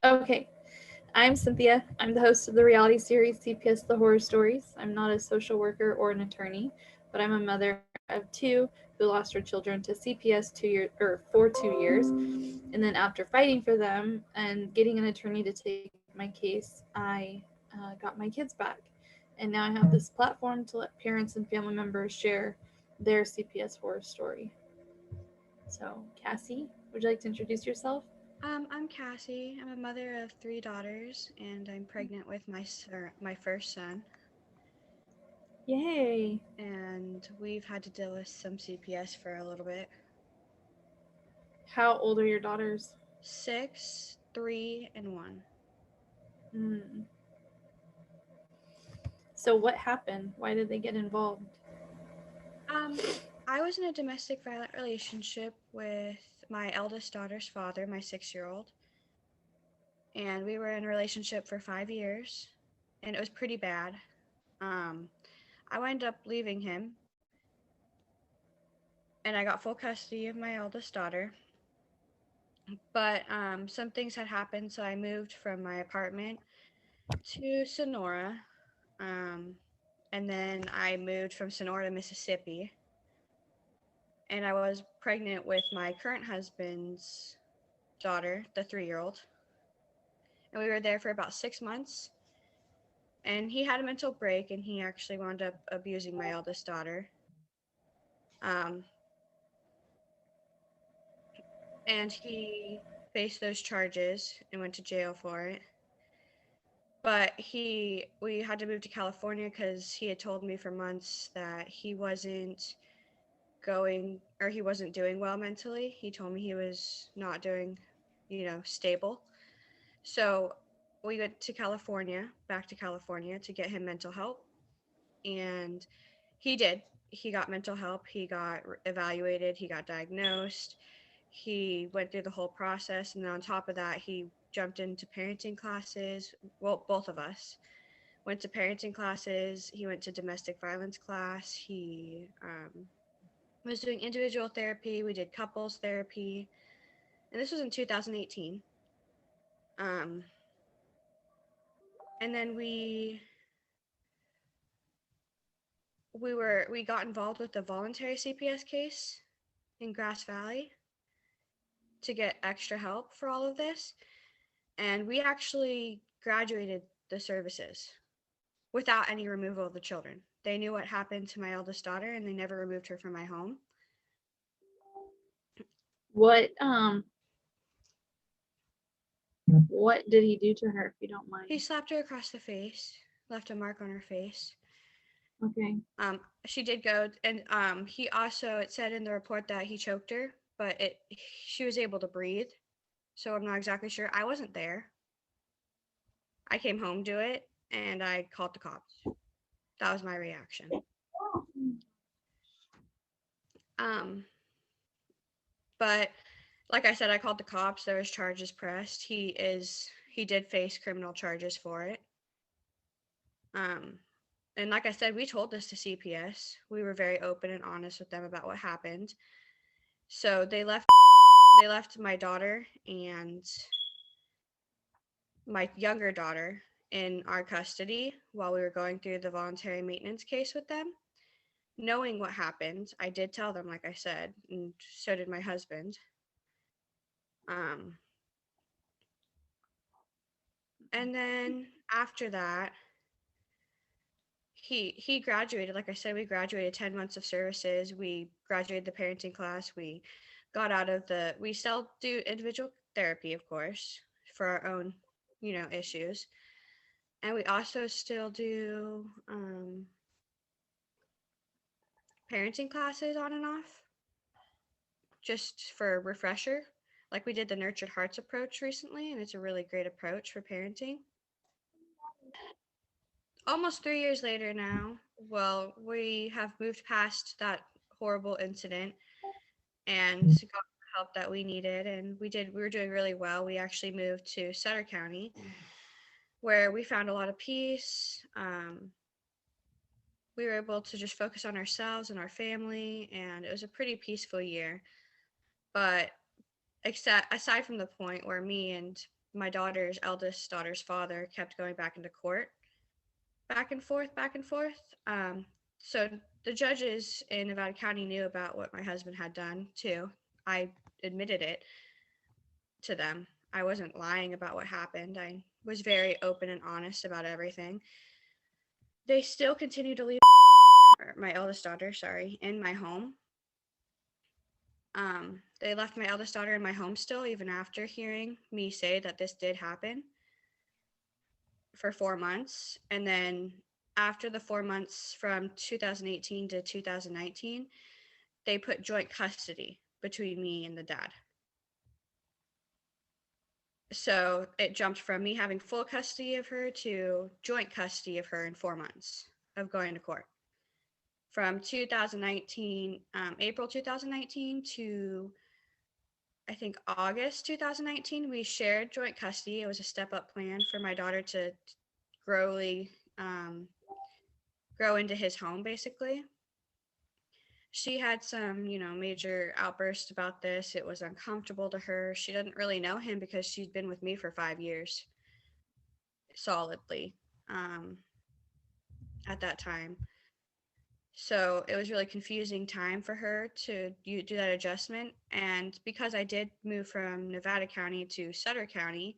Okay, I'm Cynthia. I'm the host of the reality series CPS The Horror Stories. I'm not a social worker or an attorney, but I'm a mother of two who lost her children to CPS 2 years or for 2 years. And then after fighting for them and getting an attorney to take my case, I got my kids back. And now I have this platform to let parents and family members share their CPS horror story. So, Cassie, would you like to introduce yourself? I'm Cassie. I'm a mother of three daughters, and I'm pregnant with my first son. Yay! And we've had to deal with some CPS for a little bit. How old are your daughters? 6, 3, and 1. Hmm. So, what happened? Why did they get involved? Um, I was in a domestic violent relationship with my eldest daughter's father, my 6-year-old, and we were in a relationship for 5 years, and it was pretty bad. Um, I wound up leaving him, and I got full custody of my eldest daughter. But some things had happened, so I moved from my apartment to Sonora. Um, and then I moved from Sonora to Mississippi. And I was pregnant with my current husband's daughter, the 3-year-old. And we were there for about 6 months. And he had a mental break, and he actually wound up abusing my eldest daughter. Um, and he faced those charges and went to jail for it. But we had to move to California because he had told me for months that he wasn't doing well mentally. He told me he was not doing, stable. So we went to California, back to California to get him mental help. And he did. He got mental help. He got evaluated. He got diagnosed. He went through the whole process. And then on top of that, he jumped into parenting classes. Well, both of us went to parenting classes. He went to domestic violence class. He was doing individual therapy. We did couples therapy. And this was in 2018. Um, and then we got involved with the voluntary CPS case in Grass Valley to get extra help for all of this. And we actually graduated the services without any removal of the children. They knew what happened to my eldest daughter and they never removed her from my home. What what did he do to her, if you don't He mind? slapped her across the face, left a mark on her face. Okay. She did go, and he also, it said in the report that he choked her, but she was able to breathe. So I'm not exactly sure. I wasn't there. I came home to it, and I called the cops. That was my reaction. Um, but like I said, I called the cops. There was charges pressed. He did face criminal charges for it. Um, and like I said, we told this to CPS. We were very open and honest with them about what happened. So they left my daughter and my younger daughter in our custody while we were going through the voluntary maintenance case with them. Knowing what happened, I did tell them, like I said, and so did my husband. Um, and then after that, he graduated. Like I said, we graduated 10 months of services. We graduated the parenting class. We got out of the. We still do individual therapy, of course, for our own, issues, and we also still do parenting classes on and off, just for refresher. Like we did the Nurtured Hearts approach recently, and it's a really great approach for parenting. Almost 3 years later now, well, we have moved past that horrible incident and got the help that we needed, and we were doing really well. We actually moved to Sutter County, where we found a lot of peace. We were able to just focus on ourselves and our family, and it was a pretty peaceful year. But except aside from the point where me and my daughter's eldest daughter's father kept going back into court, back and forth, back and forth. So the judges in Nevada County knew about what my husband had done too. I admitted it to them. I wasn't lying about what happened. I was very open and honest about everything. They still continue to leave my eldest daughter, sorry, in my home. They left my eldest daughter in my home still, even after hearing me say that this did happen for 4 months. And then after the 4 months from 2018 to 2019, they put joint custody between me and the dad. So it jumped from me having full custody of her to joint custody of her in 4 months of going to court. From 2019, April 2019 to I think August 2019, we shared joint custody. It was a step up plan for my daughter to growly grow into his home, basically. She had some, major outbursts about this. It was uncomfortable to her. She didn't really know him because she'd been with me for 5 years solidly at that time. So it was really confusing time for her to do that adjustment. And because I did move from Nevada County to Sutter County,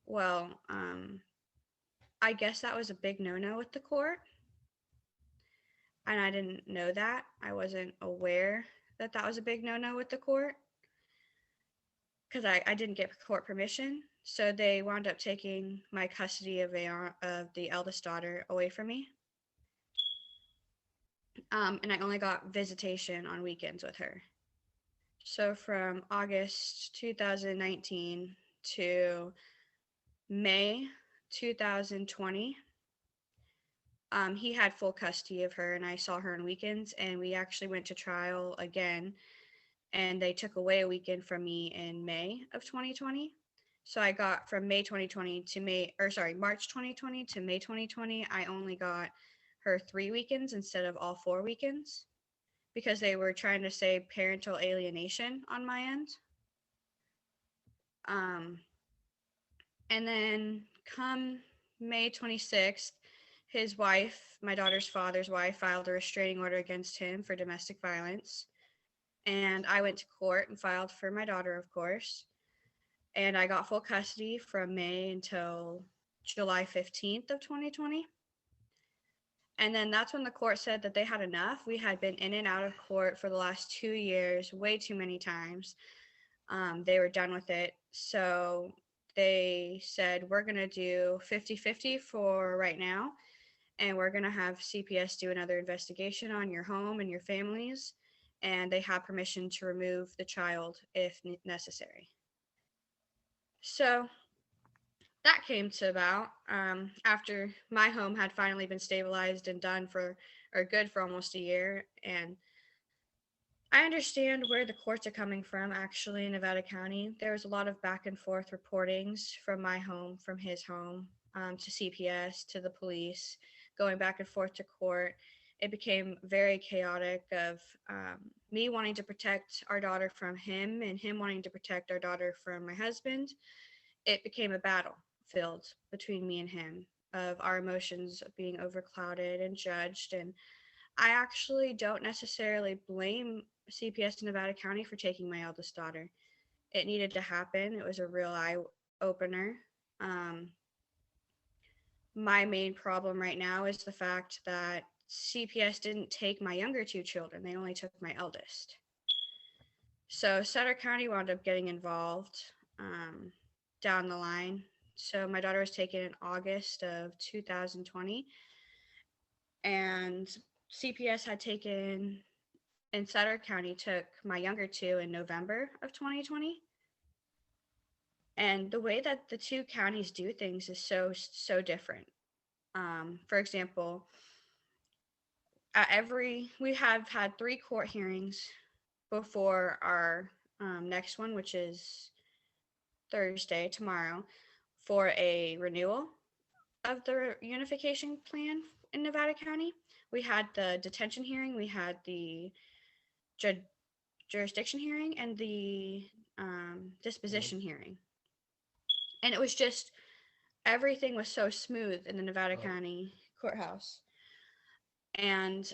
well, I guess that was a big no-no with the court. And I didn't know that. I wasn't aware that that was a big no-no with the court because I didn't get court permission. So they wound up taking my custody of the eldest daughter away from me. And I only got visitation on weekends with her. So from August 2019 to May 2020, he had full custody of her, and I saw her on weekends, and we actually went to trial again, and they took away a weekend from me in May of 2020. So I got from March 2020 to May 2020, I only got her 3 weekends instead of all 4 weekends because they were trying to say parental alienation on my end. And then come May 26th, his wife, my daughter's father's wife, filed a restraining order against him for domestic violence. And I went to court and filed for my daughter, of course. And I got full custody from May until July 15th of 2020. And then that's when the court said that they had enough. We had been in and out of court for the last 2 years, way too many times. They were done with it. So they said, we're going to do 50-50 for right now. And we're going to have CPS do another investigation on your home and your families. And they have permission to remove the child if necessary. So that came to about after my home had finally been stabilized and good for almost a year. And I understand where the courts are coming from, actually, in Nevada County. There was a lot of back and forth reportings from my home, from his home, to CPS, to the police, going back and forth to court. It became very chaotic of me wanting to protect our daughter from him and him wanting to protect our daughter from my husband. It became a battlefield between me and him of our emotions being overclouded and judged. And I actually don't necessarily blame CPS in Nevada County for taking my eldest daughter. It needed to happen. It was a real eye opener. My main problem right now is the fact that CPS didn't take my younger 2 children. They only took my eldest. So Sutter County wound up getting involved down the line. So my daughter was taken in August of 2020. And CPS had taken in Sutter County took my younger 2 in November of 2020. And the way that the 2 counties do things is so different. For example, we have had 3 court hearings before our next one, which is Thursday, tomorrow, for a renewal of the unification plan in Nevada County. We had the detention hearing, we had the jurisdiction hearing, and the disposition hearing. And it was just, everything was so smooth in the Nevada County courthouse. And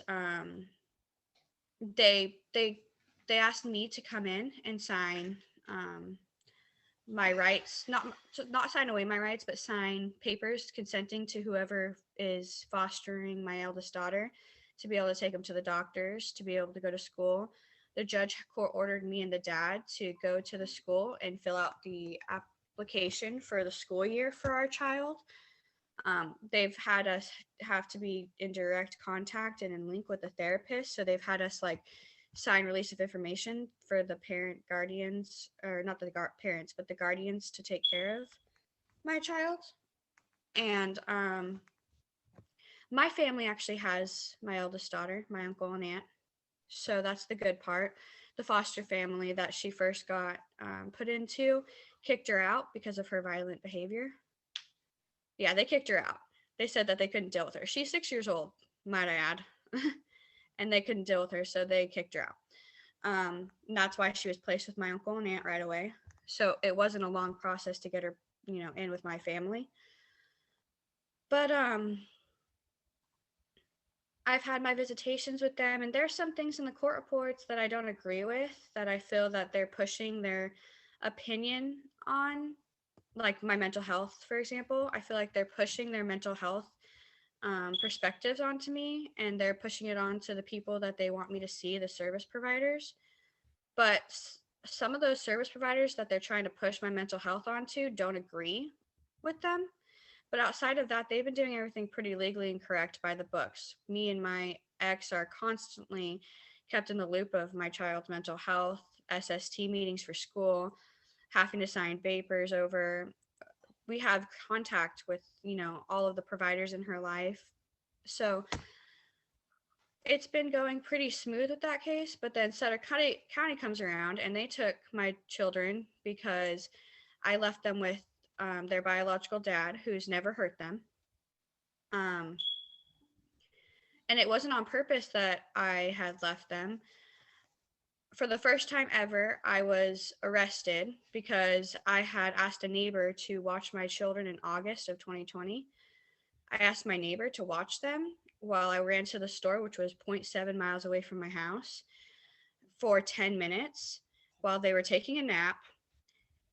they they they asked me to come in and sign um, my rights, not sign away my rights, but sign papers consenting to whoever is fostering my eldest daughter to be able to take them to the doctors, to be able to go to school. The judge court ordered me and the dad to go to the school and fill out the application for the school year for our child. They've had us have to be in direct contact and in link with the therapist, so they've had us like sign release of information for the parent guardians, or not the parents, but the guardians to take care of my child. And my family actually has my eldest daughter, my uncle and aunt, so that's the good part. The foster family that she first got put into kicked her out because of her violent behavior. Yeah, they kicked her out. They said that they couldn't deal with her. She's 6 years old, might I add. And they couldn't deal with her, so they kicked her out. And that's why she was placed with my uncle and aunt right away. So it wasn't a long process to get her, in with my family. But I've had my visitations with them, and there's some things in the court reports that I don't agree with, that I feel that they're pushing their opinion on, like my mental health, for example. I feel like they're pushing their mental health perspectives onto me, and they're pushing it on to the people that they want me to see, the service providers. But some of those service providers that they're trying to push my mental health onto don't agree with them. But outside of that, they've been doing everything pretty legally and correct by the books. Me and my ex are constantly kept in the loop of my child's mental health, SST meetings for school, having to sign papers over. We have contact with, all of the providers in her life. So it's been going pretty smooth with that case. But then Sutter County comes around and they took my children because I left them with their biological dad, who's never hurt them. Um, and it wasn't on purpose that I had left them. For the first time ever, I was arrested because I had asked a neighbor to watch my children in August of 2020. I asked my neighbor to watch them while I ran to the store, which was 0.7 miles away from my house, for 10 minutes while they were taking a nap.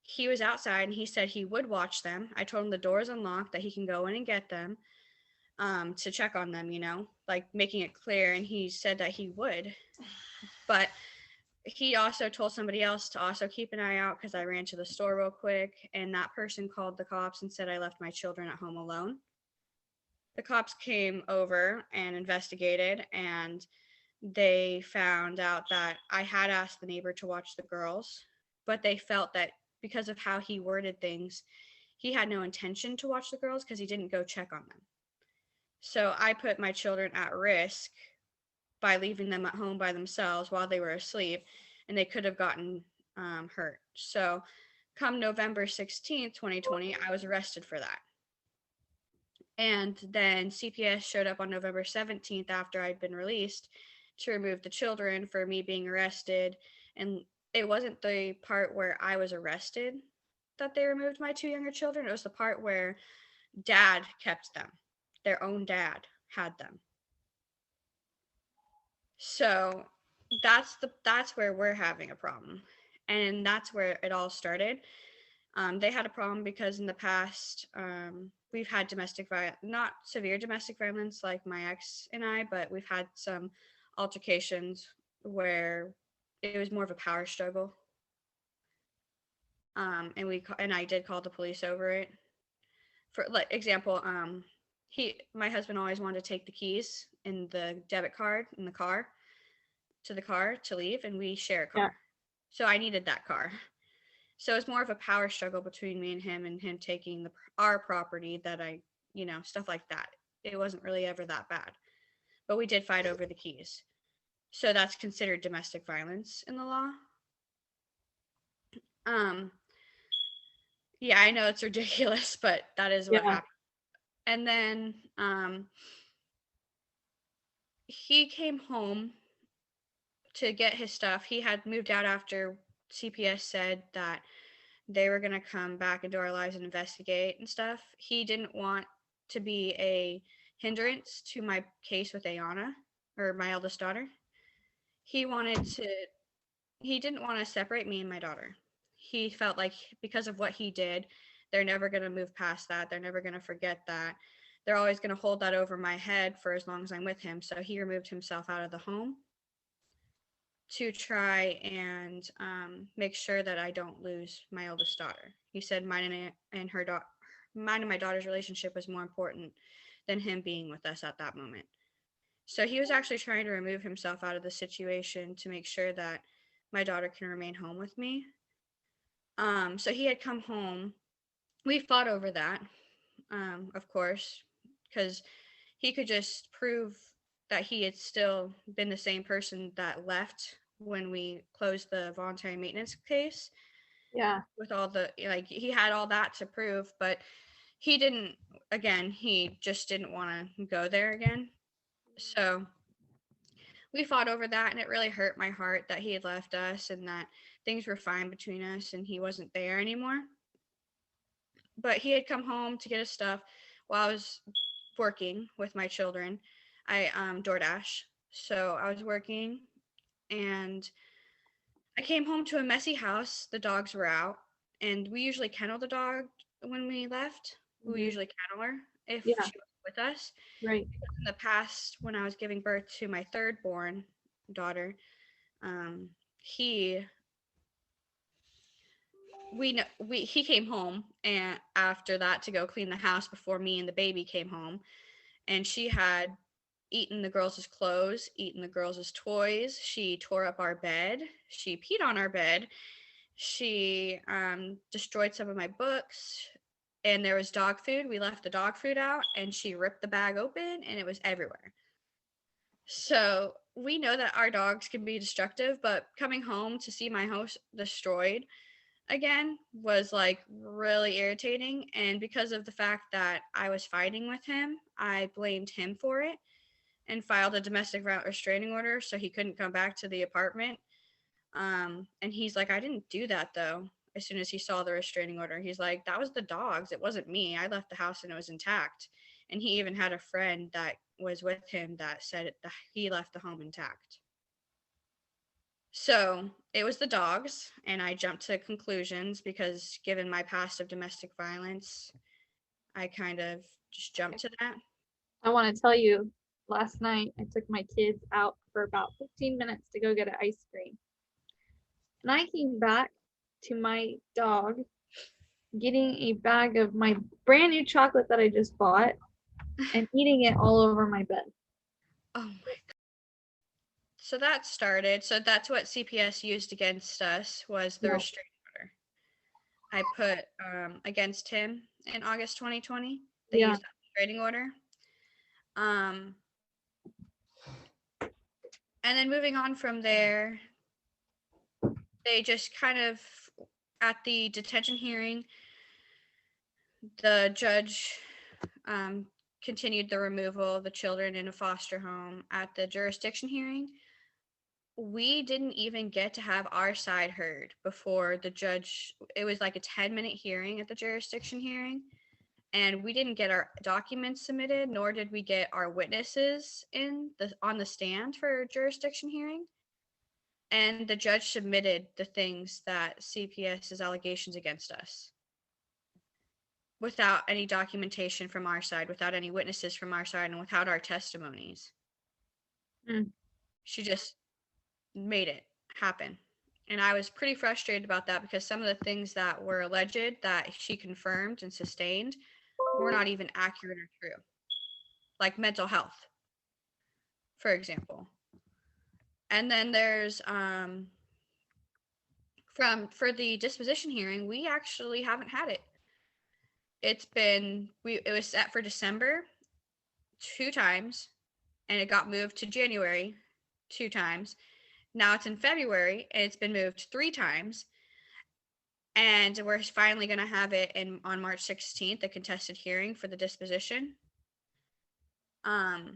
He was outside and he said he would watch them. I told him the door is unlocked, that he can go in and get them to check on them, like making it clear. And he said that he would. But he also told somebody else to also keep an eye out because I ran to the store real quick. And that person called the cops and said I left my children at home alone. The cops came over and investigated, and they found out that I had asked the neighbor to watch the girls, but they felt that because of how he worded things, he had no intention to watch the girls because he didn't go check on them. So I put my children at risk by leaving them at home by themselves while they were asleep, and they could have gotten hurt. So come November 16th, 2020, I was arrested for that. And then CPS showed up on November 17th after I'd been released to remove the children for me being arrested. And it wasn't the part where I was arrested that they removed my two younger children. It was the part where dad kept them. Their own dad had them. So that's where we're having a problem. And that's where it all started. They had a problem because in the past, we've had domestic violence, not severe domestic violence like my ex and I, but we've had some altercations where it was more of a power struggle. And I did call the police over it. For like example, my husband always wanted to take the keys and the debit card in the car to leave, and we share a car. Yeah. So I needed that car. So it's more of a power struggle between me and him taking our property that stuff like that. It wasn't really ever that bad, but we did fight over the keys. So that's considered domestic violence in the law. Yeah, I know it's ridiculous, but that is what happened. And then he came home to get his stuff. He had moved out after CPS said that they were going to come back into our lives and investigate and stuff. He didn't want to be a hindrance to my case with Ayana, or my eldest daughter. He wanted to, he didn't want to separate me and my daughter. He felt like because of what he did, they're never going to move past that. They're never going to forget that. They're always going to hold that over my head for as long as I'm with him. So he removed himself out of the home to try and make sure that I don't lose my oldest daughter. He said mine and my daughter's relationship was more important than him being with us at that moment. So he was actually trying to remove himself out of the situation to make sure that my daughter can remain home with me. So he had come home. We fought over that, of course, because he could just prove that he had still been the same person that left when we closed the voluntary maintenance case. Yeah. With all the, like, he had all that to prove, but he didn't, again, he just didn't want to go there again. So we fought over that, and it really hurt my heart that he had left us and that things were fine between us and he wasn't there anymore. But he had come home to get his stuff while I was working with my children. I DoorDash. So I was working, and I came home to a messy house. The dogs were out, and we usually kennel the dog when we left. We usually kennel her if Yeah. she was with us. Right. In the past, when I was giving birth to my third born daughter, he he came home and after that to go clean the house before me and the baby came home, and she had eaten the girls' clothes, eaten the girls' toys. She tore up our bed. She peed on our bed. She destroyed some of my books. And there was dog food. We left the dog food out, and she ripped the bag open, and it was everywhere. So we know that our dogs can be destructive, but coming home to see my house destroyed again was like really irritating. And because of the fact that I was fighting with him, I blamed him for it and filed a domestic restraining order so he couldn't come back to the apartment. And he's like, I didn't do that though. As soon as he saw the restraining order, he's like, that was the dogs. It wasn't me. I left the house and it was intact. And he even had a friend that was with him that said that he left the home intact. So it was the dogs, and I jumped to conclusions because given my past of domestic violence, I kind of just jumped to that. I want to tell you, last night I took my kids out for about 15 minutes to go get an ice cream. And I came back to my dog getting a bag of my brand new chocolate that I just bought and eating it all over my bed. Oh my God. So that started. So that's what CPS used against us was the restraining order. I put against him in August 2020. They used that restraining order. And then moving on from there, they just kind of, at the detention hearing, the judge continued the removal of the children in a foster home. At the jurisdiction hearing, we didn't even get to have our side heard before the judge. It was like a 10-minute hearing at the jurisdiction hearing, and we didn't get our documents submitted, nor did we get our witnesses on the stand for jurisdiction hearing. And the judge submitted the things that CPS's allegations against us without any documentation from our side, without any witnesses from our side, and without our testimonies. She just made it happen. And I was pretty frustrated about that because some of the things that were alleged that she confirmed and sustained were not even accurate or true. Like mental health, for example. And then there's for the disposition hearing, we actually haven't had it. It was set for December 2 times, and it got moved to January 2 times. Now it's in February, and it's been moved 3 times. And we're finally going to have it on March 16th, a contested hearing for the disposition. Do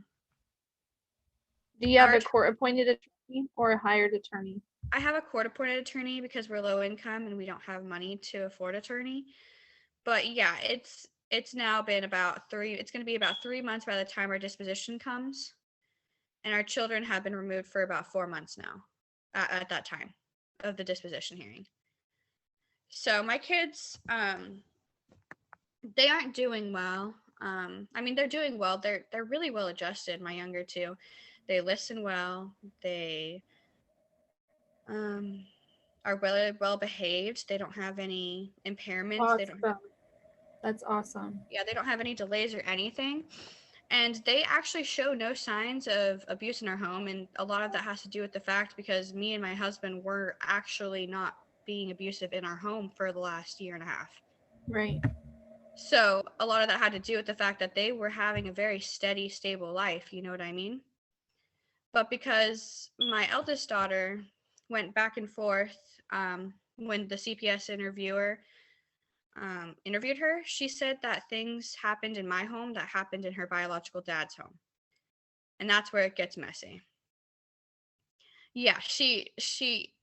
you have a court-appointed attorney or a hired attorney? I have a court-appointed attorney because we're low income and we don't have money to afford attorney. But yeah, it's now been about 3 it's going to be about 3 months by the time our disposition comes, and our children have been removed for about 4 months now at that time of the disposition hearing. So my kids they aren't doing well. I mean, they're doing well. They're really well adjusted, my younger two. They listen well. They um are really well behaved. They don't have any impairments. They don't Awesome. That's awesome. Yeah, they don't have any delays or anything. And they actually show no signs of abuse in our home. And a lot of that has to do with the fact because me and my husband were actually not being abusive in our home for the last year and a half. Right. So a lot of that had to do with the fact that they were having a very steady, stable life. You know what I mean? But because my eldest daughter went back and forth when the CPS interviewer interviewed her, she said that things happened in my home that happened in her biological dad's home. And that's where it gets messy. Yeah, she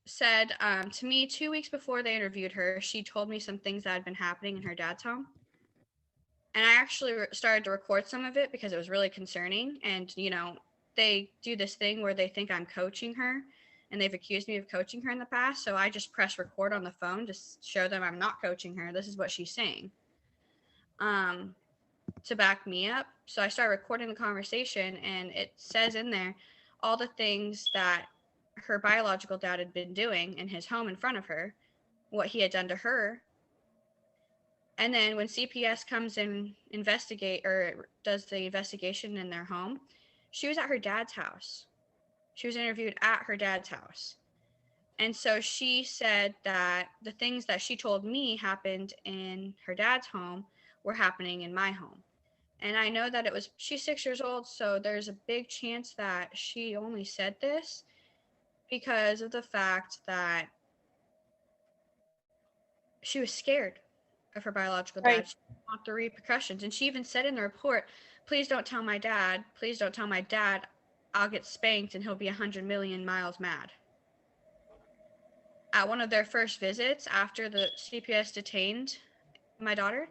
said to me 2 weeks before they interviewed her, she told me some things that had been happening in her dad's home. And I actually started to record some of it because it was really concerning. And, they do this thing where they think I'm coaching her and they've accused me of coaching her in the past. So I just press record on the phone to show them I'm not coaching her. This is what she's saying to back me up. So I started recording the conversation and it says in there all the things that her biological dad had been doing in his home in front of her, what he had done to her. And then when CPS comes and investigate or does the investigation in their home, she was at her dad's house. She was interviewed at her dad's house. And so she said that the things that she told me happened in her dad's home were happening in my home. And I know that she's 6 years old, so there's a big chance that she only said this because of the fact that she was scared of her biological dad. Right. She didn't want the repercussions. And she even said in the report, please don't tell my dad. Please don't tell my dad. I'll get spanked and he'll be 100 million miles mad. At one of their first visits after the CPS detained my daughter,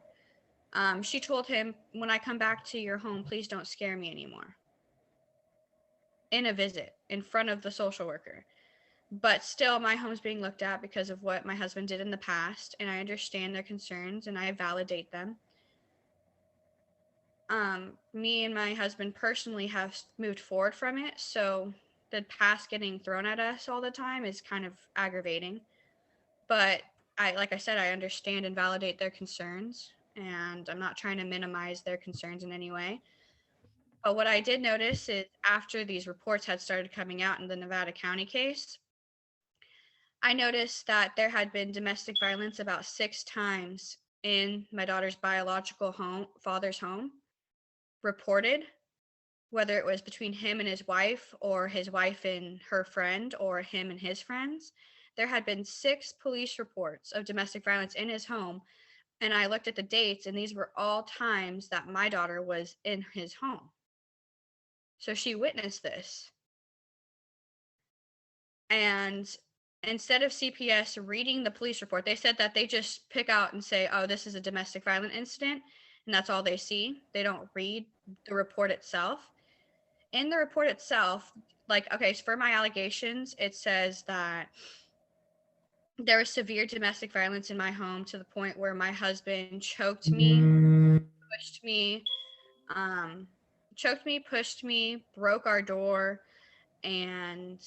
she told him, when I come back to your home, please don't scare me anymore. In a visit in front of the social worker. But still, my home's being looked at because of what my husband did in the past, and I understand their concerns and I validate them. Me and my husband personally have moved forward from it, so the past getting thrown at us all the time is kind of aggravating. But like I said, I understand and validate their concerns, and I'm not trying to minimize their concerns in any way. But what I did notice is after these reports had started coming out in the Nevada County case, I noticed that there had been domestic violence about 6 times in my daughter's biological father's home, reported, whether it was between him and his wife or his wife and her friend or him and his friends. There had been 6 police reports of domestic violence in his home, and I looked at the dates, and these were all times that my daughter was in his home. So she witnessed this. And instead of CPS reading the police report, they said that they just pick out and say, oh, this is a domestic violence incident, and that's all they see. They don't read the report itself. In the report itself, okay, so for my allegations, it says that there was severe domestic violence in my home to the point where my husband choked me, pushed me, pushed me, broke our door, and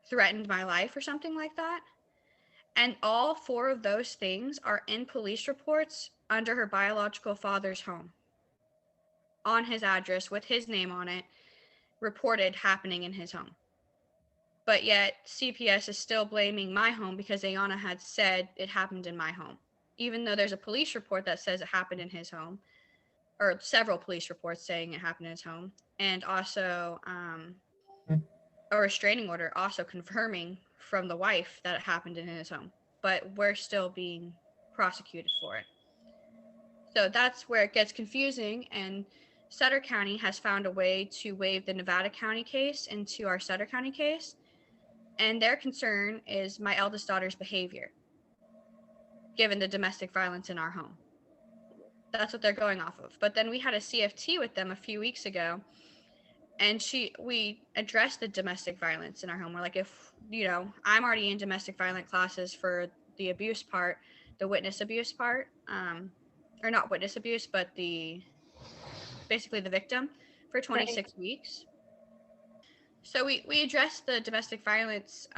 threatened my life or something like that. And all 4 of those things are in police reports under her biological father's home, on his address with his name on it, reported happening in his home. But yet CPS is still blaming my home because Ayana had said it happened in my home, even though there's a police report that says it happened in his home, or several police reports saying it happened in his home, and also a restraining order also confirming from the wife that it happened in his home. But we're still being prosecuted for it. So that's where it gets confusing, and Sutter County has found a way to waive the Nevada County case into our Sutter County case. And their concern is my eldest daughter's behavior, given the domestic violence in our home. That's what they're going off of. But then we had a CFT with them a few weeks ago, and we addressed the domestic violence in our home. We're like, if, I'm already in domestic violence classes for the abuse part, the witness abuse part, or not witness abuse, but basically the victim for 26 weeks. So we addressed the domestic violence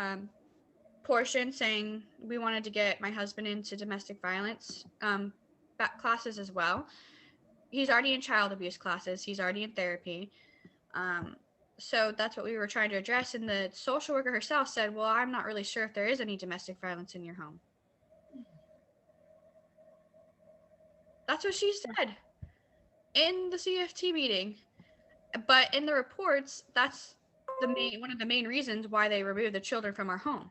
portion, saying we wanted to get my husband into domestic violence classes as well. He's already in child abuse classes. He's already in therapy. So that's what we were trying to address. And the social worker herself said, well, I'm not really sure if there is any domestic violence in your home. That's what she said in the CFT meeting. But in the reports, that's one of the main reasons why they removed the children from our home.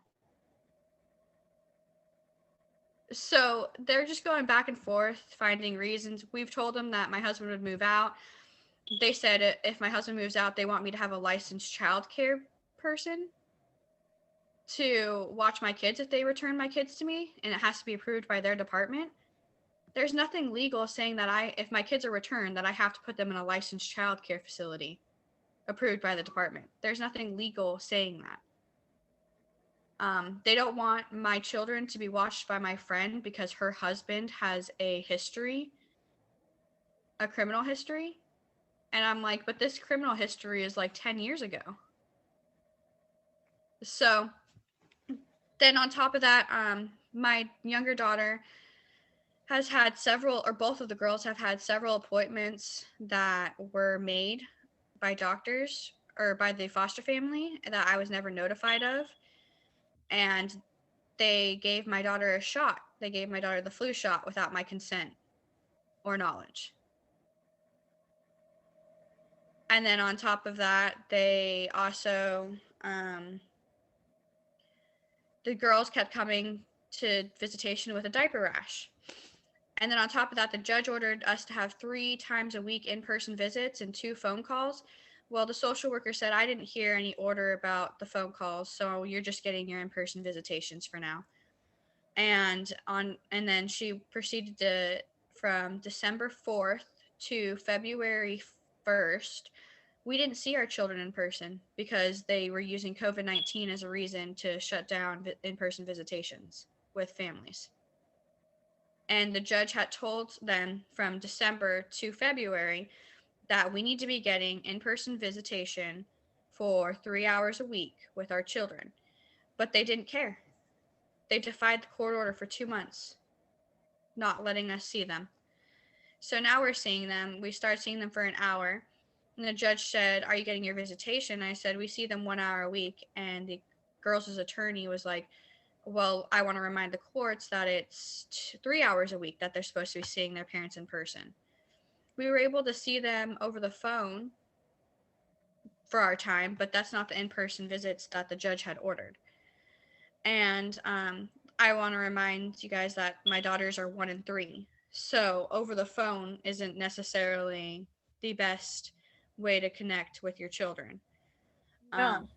So they're just going back and forth, finding reasons. We've told them that my husband would move out. They said if my husband moves out, they want me to have a licensed child care person to watch my kids if they return my kids to me, and it has to be approved by their department. There's nothing legal saying that if my kids are returned, that I have to put them in a licensed child care facility approved by the department. There's nothing legal saying that. They don't want my children to be watched by my friend because her husband has a criminal history. And I'm like, but this criminal history is like 10 years ago. So then on top of that, my younger daughter has had both of the girls have had several appointments that were made by doctors or by the foster family that I was never notified of. And they gave my daughter a shot. They gave my daughter the flu shot without my consent or knowledge. And then on top of that, they also, the girls kept coming to visitation with a diaper rash. And then on top of that, the judge ordered us to have 3 times a week in-person visits and 2 phone calls. Well, the social worker said, I didn't hear any order about the phone calls, so you're just getting your in-person visitations for now. And then she proceeded to, from December 4th to February 1st, we didn't see our children in person because they were using COVID-19 as a reason to shut down in-person visitations with families. And the judge had told them from December to February that we need to be getting in-person visitation for 3 hours a week with our children. But they didn't care. They defied the court order for 2 months, not letting us see them. So now we're seeing them. We start seeing them for an hour. And the judge said, are you getting your visitation? I said, we see them 1 hour a week. And the girls' attorney was like, well, I want to remind the courts that it's 3 hours a week that they're supposed to be seeing their parents in person. We were able to see them over the phone for our time, but that's not the in-person visits that the judge had ordered. And I want to remind you guys that my daughters are 1 and 3. So over the phone isn't necessarily the best way to connect with your children. No.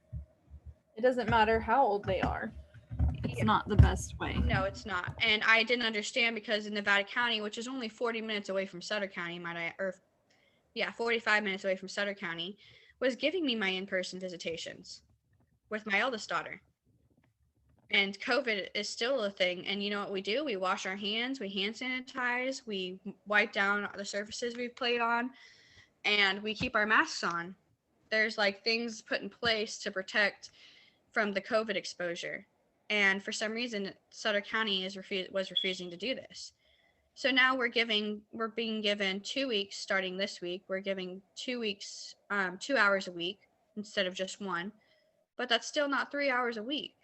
It doesn't matter how old they are. It's not the best way. No, it's not. And I didn't understand because in Nevada County, which is only 40 minutes away from Sutter County, 45 minutes away from Sutter County, was giving me my in-person visitations with my eldest daughter. And COVID is still a thing. And you know what we do? We wash our hands, we hand sanitize, we wipe down the surfaces we've played on, and we keep our masks on. There's like things put in place to protect from the COVID exposure. And for some reason, Sutter County was refusing to do this. So now we're being given 2 weeks starting this week. We're giving 2 weeks, 2 hours a week instead of just 1. But that's still not 3 hours a week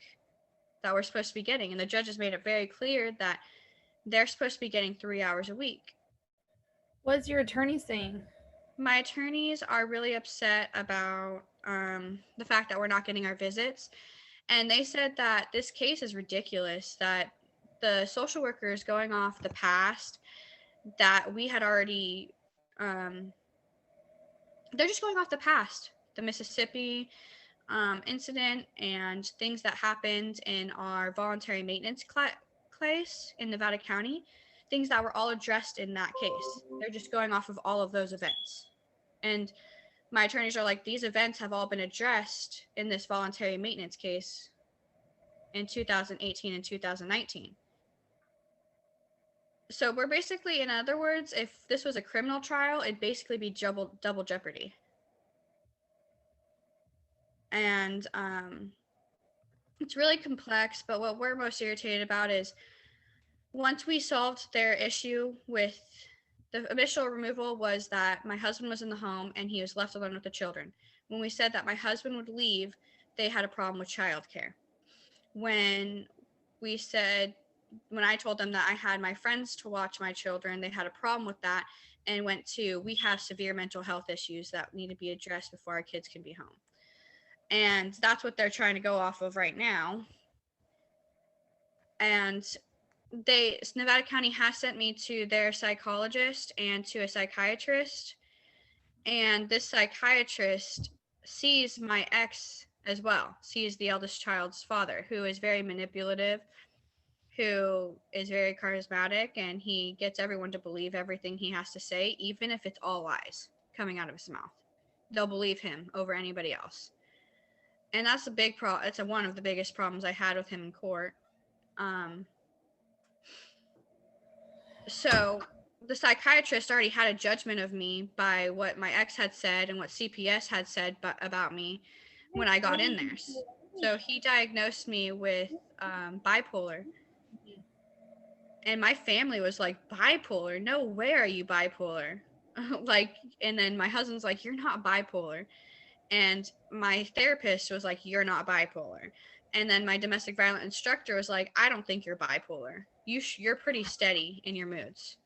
that we're supposed to be getting. And the judge has made it very clear that they're supposed to be getting 3 hours a week. What's your attorney saying? My attorneys are really upset about the fact that we're not getting our visits. And they said that this case is ridiculous, that the social worker is going off the past, that we had already they're just going off the past, the Mississippi incident, and things that happened in our voluntary maintenance case in Nevada County, things that were all addressed in that case. They're just going off of all of those events. And my attorneys are like, these events have all been addressed in this voluntary maintenance case in 2018 and 2019. So we're basically, in other words, if this was a criminal trial, it'd basically be double jeopardy. And it's really complex, but what we're most irritated about is once we solved their issue with the initial removal was that my husband was in the home and he was left alone with the children. When we said that my husband would leave, they had a problem with childcare. When I told them that I had my friends to watch my children, they had a problem with that and went to, we have severe mental health issues that need to be addressed before our kids can be home. And that's what they're trying to go off of right now. And Nevada County has sent me to their psychologist and to a psychiatrist. And this psychiatrist sees my ex as well, sees the eldest child's father, who is very manipulative, who is very charismatic, and he gets everyone to believe everything he has to say, even if it's all lies coming out of his mouth. They'll believe him over anybody else. And that's a big problem. It's one of the biggest problems I had with him in court. So the psychiatrist already had a judgment of me by what my ex had said and what CPS had said about me when I got in there. So he diagnosed me with bipolar. And my family was like, bipolar? No way are you bipolar. And then my husband's like, you're not bipolar. And my therapist was like, you're not bipolar. And then my domestic violence instructor was like, I don't think you're bipolar. You're pretty steady in your moods.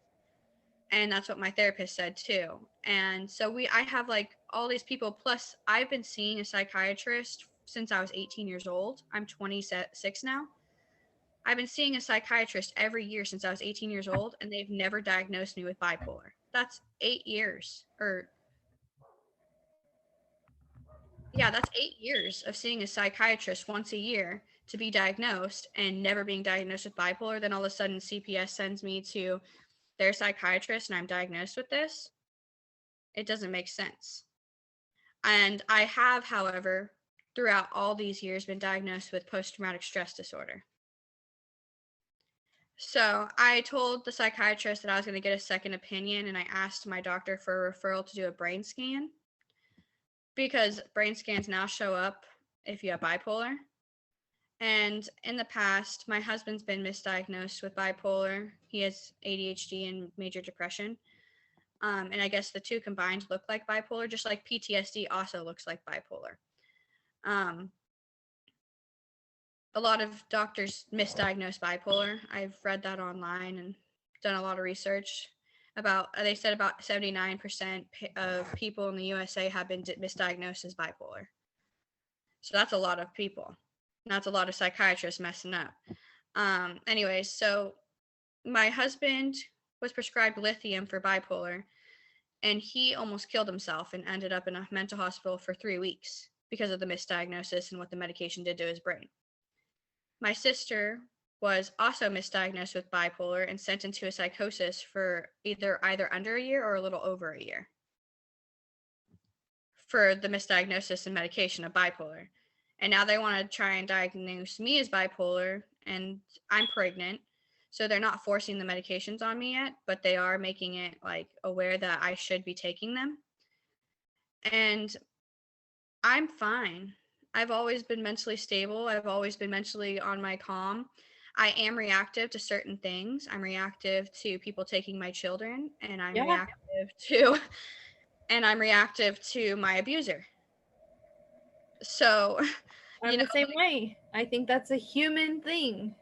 And that's what my therapist said too. And so I have like all these people. Plus, I've been seeing a psychiatrist since I was 18 years old. I'm 26 now. I've been seeing a psychiatrist every year since I was 18 years old, and they've never diagnosed me with bipolar. That's 8 years. That's 8 years of seeing a psychiatrist once a year to be diagnosed and never being diagnosed with bipolar. Then all of a sudden CPS sends me to their psychiatrist and I'm diagnosed with this. It doesn't make sense. And I have, however, throughout all these years been diagnosed with post-traumatic stress disorder. So I told the psychiatrist that I was going to get a second opinion, and I asked my doctor for a referral to do a brain scan, because brain scans now show up if you have bipolar. And in the past, my husband's been misdiagnosed with bipolar. He has ADHD and major depression. And I guess the two combined look like bipolar, just like PTSD also looks like bipolar. A lot of doctors misdiagnose bipolar. I've read that online and done a lot of research they said about 79% of people in the USA have been misdiagnosed as bipolar. So that's a lot of people. That's a lot of psychiatrists messing up. Anyways, so my husband was prescribed lithium for bipolar, and he almost killed himself and ended up in a mental hospital for 3 weeks because of the misdiagnosis and what the medication did to his brain. My sister was also misdiagnosed with bipolar and sent into a psychosis for either under a year or a little over a year for the misdiagnosis and medication of bipolar. And now they want to try and diagnose me as bipolar, and I'm pregnant. So they're not forcing the medications on me yet, but they are making it like aware that I should be taking them. And I'm fine. I've always been mentally stable. I've always been mentally on my calm. I am reactive to certain things. I'm reactive to people taking my children, and I'm reactive to my abuser. So I'm the same way. I think that's a human thing.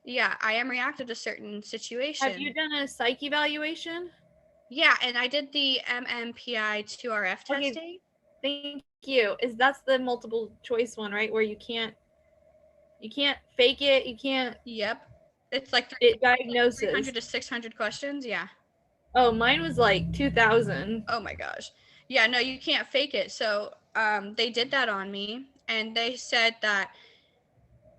Yeah, I am reactive to certain situations. Have you done a psych evaluation? Yeah, and I did the MMPI 2RF testing. Thank you. That's the multiple choice one, right? Where you can't fake it. You can't. Yep. It's like it diagnoses 300 to 600 questions. Yeah. Oh, mine was like 2,000. Oh my gosh. Yeah, no, you can't fake it. So they did that on me, and they said that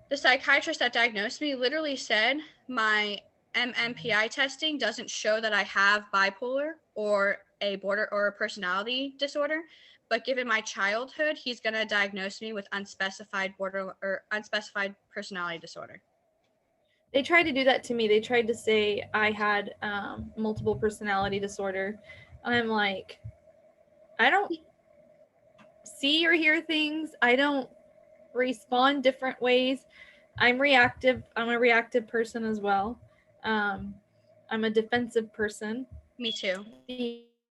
the psychiatrist that diagnosed me literally said my MMPI testing doesn't show that I have bipolar or a border or a personality disorder, but given my childhood, he's going to diagnose me with unspecified border or unspecified personality disorder. They tried to do that to me. They tried to say I had multiple personality disorder. I'm like, I don't see or hear things. I don't respond different ways. I'm reactive. I'm a reactive person as well. I'm a defensive person. Me too.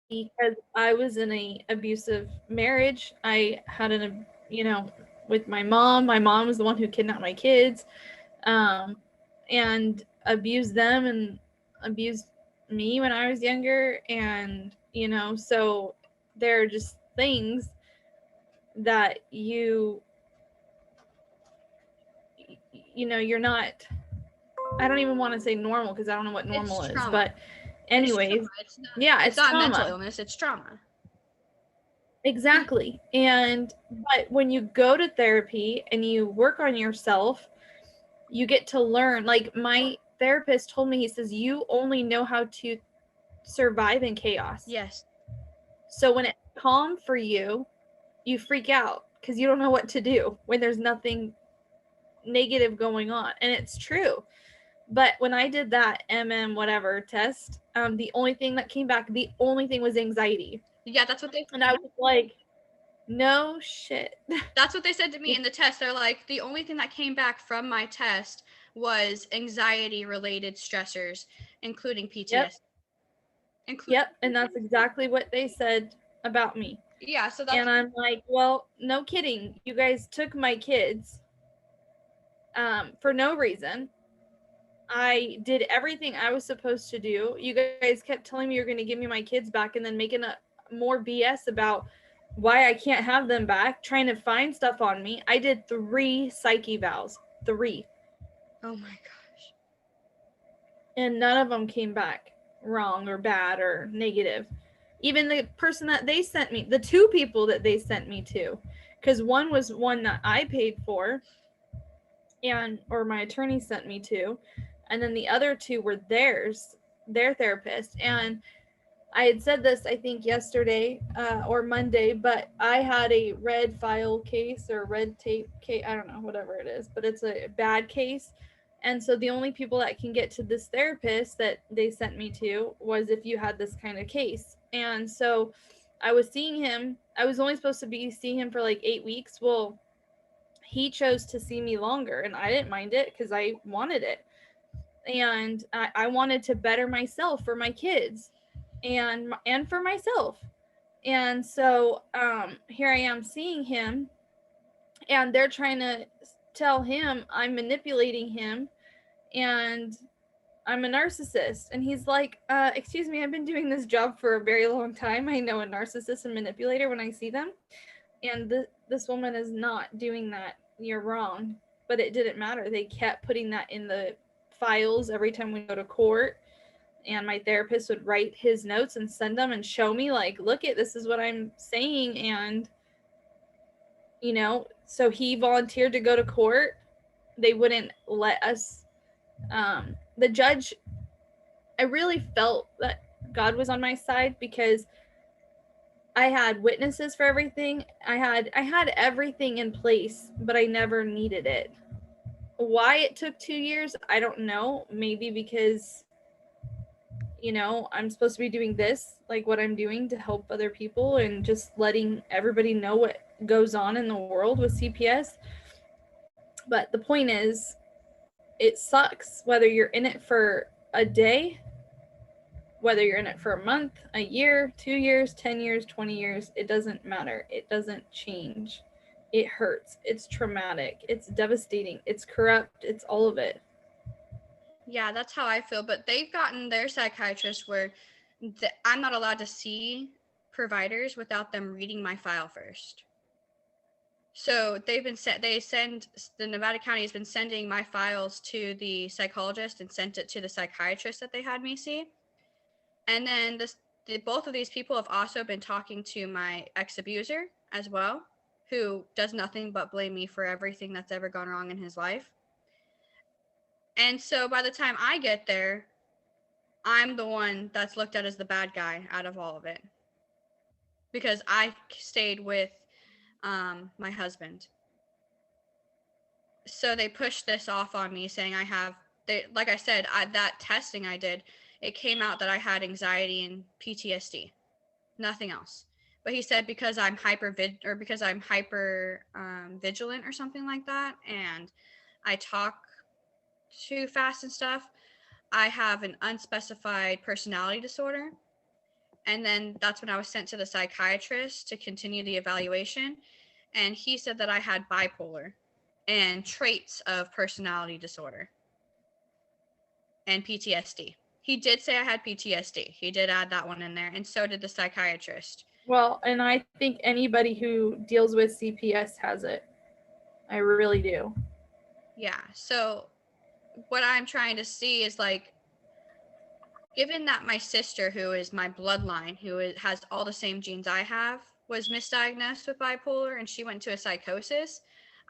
Because I was in a abusive marriage. I had with my mom. My mom was the one who kidnapped my kids, and abused them and abused me when I was younger. And so there are just things that you're not. I don't even want to say normal because I don't know what normal is, but anyways, It's not trauma. a mental illness, it's trauma. Exactly. But when you go to therapy and you work on yourself, you get to learn. Like my therapist told me, he says, you only know how to survive in chaos. Yes. So when it's calm for you, you freak out because you don't know what to do when there's nothing negative going on. And it's true. But when I did that whatever test, the only thing that came back, the only thing was anxiety. Yeah, that's what they. And I was like, no shit. That's what they said to me in the test. They're like, the only thing that came back from my test was anxiety-related stressors, including PTSD. Yep, and that's exactly what they said about me. Yeah, so that's. And I'm like, well, no kidding. You guys took my kids for no reason. I did everything I was supposed to do. You guys kept telling me you're going to give me my kids back and then making more BS about why I can't have them back, trying to find stuff on me. I did 3 psych evals. 3. Oh my gosh. And none of them came back wrong or bad or negative. Even the person that they sent me, the 2 people that they sent me to, because one was one that I paid for or my attorney sent me to, and then the other 2 were their therapist. And I had said this, I think yesterday or Monday, but I had a red file case or red tape case, I don't know, whatever it is, but it's a bad case. And so the only people that can get to this therapist that they sent me to was if you had this kind of case. And so I was seeing him. I was only supposed to be seeing him for like 8 weeks. Well, he chose to see me longer, and I didn't mind it because I wanted it. And I wanted to better myself for my kids and for myself. And so here I am seeing him, and they're trying to tell him I'm manipulating him and I'm a narcissist. And he's like, excuse me, I've been doing this job for a very long time. I know a narcissist and manipulator when I see them. And this woman is not doing that. You're wrong. But it didn't matter. They kept putting that in the files every time we go to court. And my therapist would write his notes and send them and show me, like, look at, this is what I'm saying. And, so he volunteered to go to court. They wouldn't let us. The judge, I really felt that God was on my side because I had witnesses for everything. I had everything in place, but I never needed it. Why it took 2 years, I don't know. Maybe because I'm supposed to be doing this, like what I'm doing to help other people and just letting everybody know what goes on in the world with CPS. But the point is, it sucks whether you're in it for a day, whether you're in it for a month, a year, 2 years, 10 years, 20 years, it doesn't matter. It doesn't change. It hurts. It's traumatic. It's devastating. It's corrupt. It's all of it. Yeah, that's how I feel. But they've gotten their psychiatrist where I'm not allowed to see providers without them reading my file first. So the Nevada County has been sending my files to the psychologist and sent it to the psychiatrist that they had me see. And then both of these people have also been talking to my ex-abuser as well, who does nothing but blame me for everything that's ever gone wrong in his life. And so by the time I get there, I'm the one that's looked at as the bad guy out of all of it, because I stayed with my husband. So they pushed this off on me, saying like I said, that testing I did, it came out that I had anxiety and PTSD, nothing else. But he said because I'm hyper vigilant or something like that, and I talk too fast and stuff, I have an unspecified personality disorder. And then that's when I was sent to the psychiatrist to continue the evaluation. And he said that I had bipolar and traits of personality disorder and PTSD. He did say I had PTSD. He did add that one in there. And so did the psychiatrist. Well, and I think anybody who deals with CPS has it. I really do. Yeah. So what I'm trying to see is, like, given that my sister, who is my bloodline, has all the same genes I have, was misdiagnosed with bipolar and she went to a psychosis,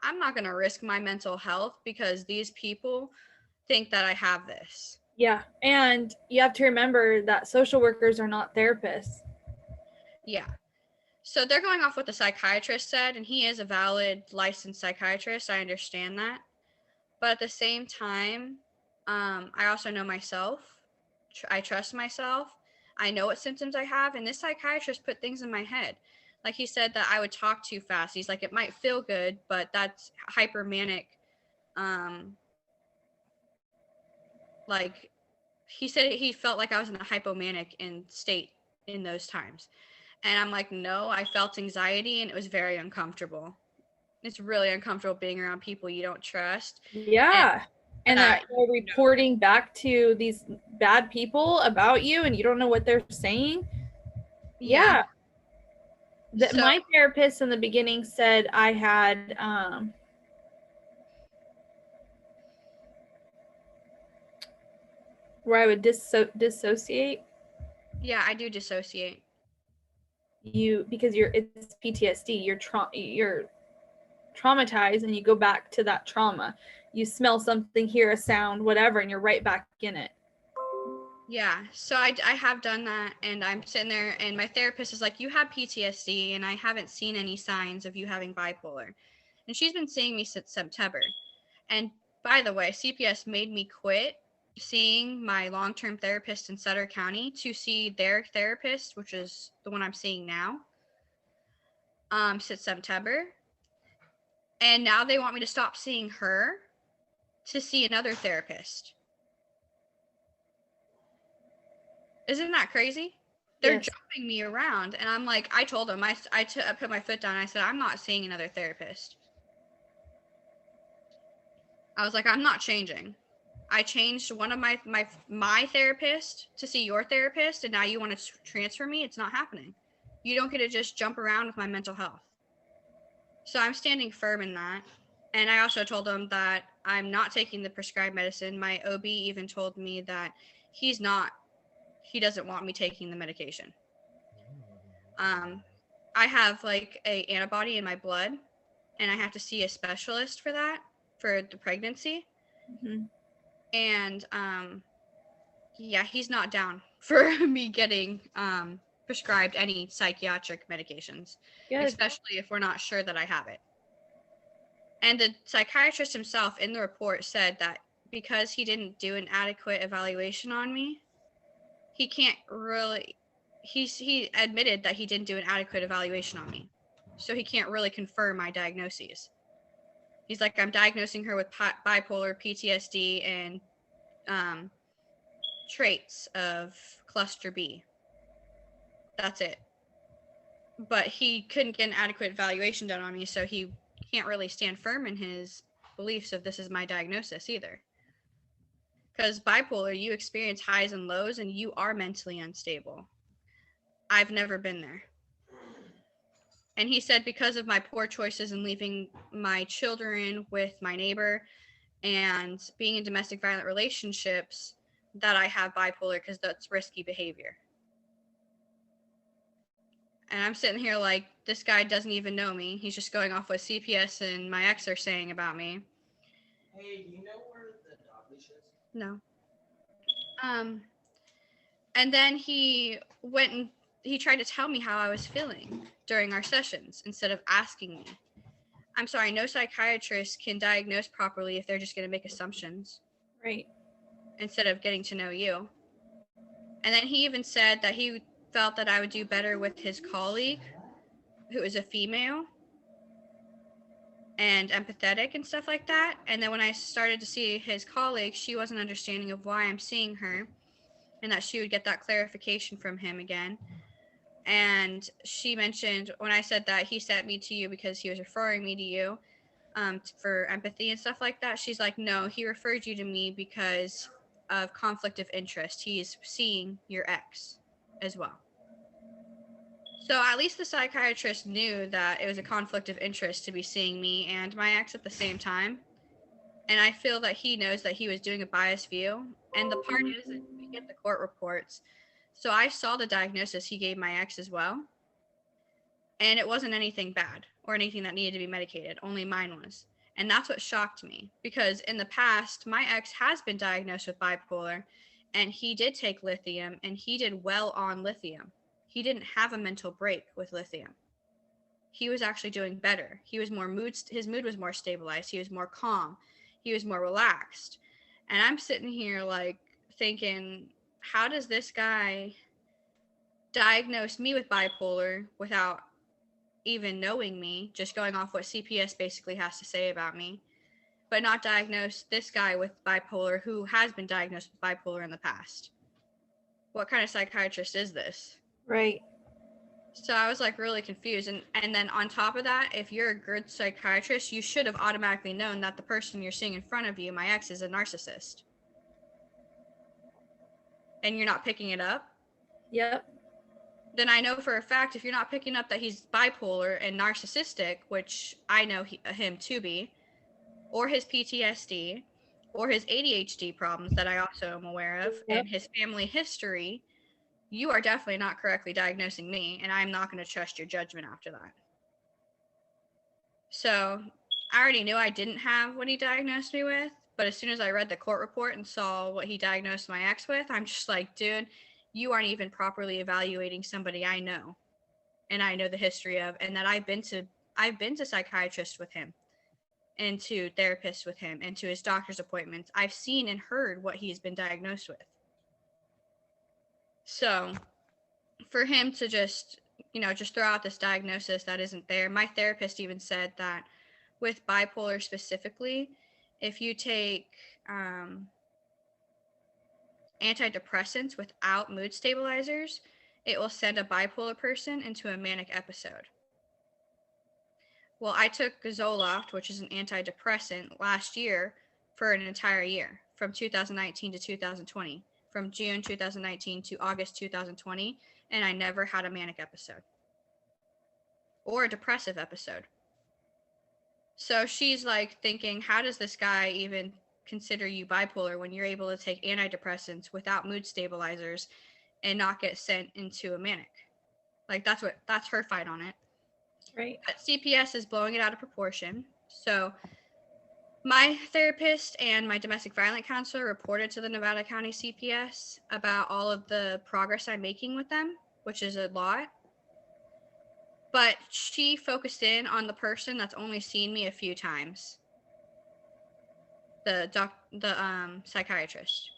I'm not going to risk my mental health because these people think that I have this. Yeah, and you have to remember that social workers are not therapists. Yeah. So they're going off what the psychiatrist said, and he is a valid licensed psychiatrist. I understand that. But at the same time, I also know myself. I trust myself. I know what symptoms I have, and this psychiatrist put things in my head. Like, he said that I would talk too fast. He's like, it might feel good, but that's hypermanic. Like, he said he felt like I was in a hypomanic state in those times. And I'm like, no, I felt anxiety, and it was very uncomfortable. It's really uncomfortable being around people you don't trust. Yeah. And that you're reporting back to these bad people about you and you don't know what they're saying. Yeah. So, my therapist in the beginning said I had where I would dissociate. Yeah, I do dissociate. Because it's PTSD. You're traumatized and you go back to that trauma. You smell something, hear a sound, whatever, and you're right back in it. Yeah, so I have done that, and I'm sitting there, and my therapist is like, you have PTSD, and I haven't seen any signs of you having bipolar. And she's been seeing me since September. And by the way, CPS made me quit seeing my long-term therapist in Sutter County to see their therapist, which is the one I'm seeing now, since September. And now they want me to stop seeing her to see another therapist. Isn't that crazy? They're jumping me around, and I'm like, I told them, I put my foot down, and I said, I'm not seeing another therapist. I was like, I'm not changing. I changed one of my therapist to see your therapist, and now you want to transfer me? It's not happening. You don't get to just jump around with my mental health. So I'm standing firm in that. And I also told them that I'm not taking the prescribed medicine. My OB even told me that he doesn't want me taking the medication. I have like a antibody in my blood, and I have to see a specialist for that, for the pregnancy. Mm-hmm. And yeah, he's not down for me getting prescribed any psychiatric medications, especially if we're not sure that I have it. And the psychiatrist himself in the report said that because he didn't do an adequate evaluation on me, he can't really, he admitted that he didn't do an adequate evaluation on me. So he can't really confirm my diagnoses. He's like, I'm diagnosing her with bipolar, PTSD, and traits of cluster B. That's it. But he couldn't get an adequate evaluation done on me, so he can't really stand firm in his beliefs of this is my diagnosis either. Because bipolar, you experience highs and lows, and you are mentally unstable. I've never been there. And he said because of my poor choices in leaving my children with my neighbor and being in domestic violent relationships, that I have bipolar because that's risky behavior. And I'm sitting here like, this guy doesn't even know me. He's just going off what CPS and my ex are saying about me. Hey, do you know where the dog leash is? No. And then he went and he tried to tell me how I was feeling during our sessions instead of asking me. I'm sorry, no psychiatrist can diagnose properly if they're just going to make assumptions. Right. Instead of getting to know you. And then he even said that he felt that I would do better with his colleague, who is a female and empathetic and stuff like that. And then when I started to see his colleague, she wasn't understanding of why I'm seeing her and that she would get that clarification from him again. And she mentioned when I said that he sent me to you because he was referring me to you for empathy and stuff like that. She's like, no, he referred you to me because of conflict of interest. He's seeing your ex as well. So at least the psychiatrist knew that it was a conflict of interest to be seeing me and my ex at the same time. And I feel that he knows that he was doing a biased view. And the part is that we get the court reports. So I saw the diagnosis he gave my ex as well. And it wasn't anything bad or anything that needed to be medicated. Only mine was. And that's what shocked me because in the past, my ex has been diagnosed with bipolar and he did take lithium and he did well on lithium. He didn't have a mental break with lithium. He was actually doing better. He was more his mood was more stabilized. He was more calm. He was more relaxed. And I'm sitting here like thinking, how does this guy diagnose me with bipolar without even knowing me, just going off what CPS basically has to say about me, but not diagnose this guy with bipolar who has been diagnosed with bipolar in the past? What kind of psychiatrist is this? Right. So I was like really confused. And then on top of that, if you're a good psychiatrist, you should have automatically known that the person you're seeing in front of you, my ex, is a narcissist. And you're not picking it up? Yep. Then I know for a fact if you're not picking up that he's bipolar and narcissistic, which I know him to be, or his PTSD, or his ADHD problems that I also am aware of, Yep. and his family history, you are definitely not correctly diagnosing me, and I'm not going to trust your judgment after that. So I already knew I didn't have what he diagnosed me with, but as soon as I read the court report and saw what he diagnosed my ex with, I'm just like, dude, you aren't even properly evaluating somebody I know and I know the history of, and that I've been to psychiatrists with him and to therapists with him and to his doctor's appointments. I've seen and heard what he's been diagnosed with. So for him to just throw out this diagnosis that isn't there. My therapist even said that with bipolar specifically, if you take antidepressants without mood stabilizers, it will send a bipolar person into a manic episode. Well, I took Zoloft, which is an antidepressant, last year for an entire year, from 2019 to 2020, from June 2019 to August 2020, and I never had a manic episode or a depressive episode. So she's like thinking, how does this guy even consider you bipolar when you're able to take antidepressants without mood stabilizers and not get sent into a manic? Like that's her fight on it. Right. But CPS is blowing it out of proportion. So my therapist and my domestic violence counselor reported to the Nevada County CPS about all of the progress I'm making with them, which is a lot. But she focused in on the person that's only seen me a few times. The psychiatrist.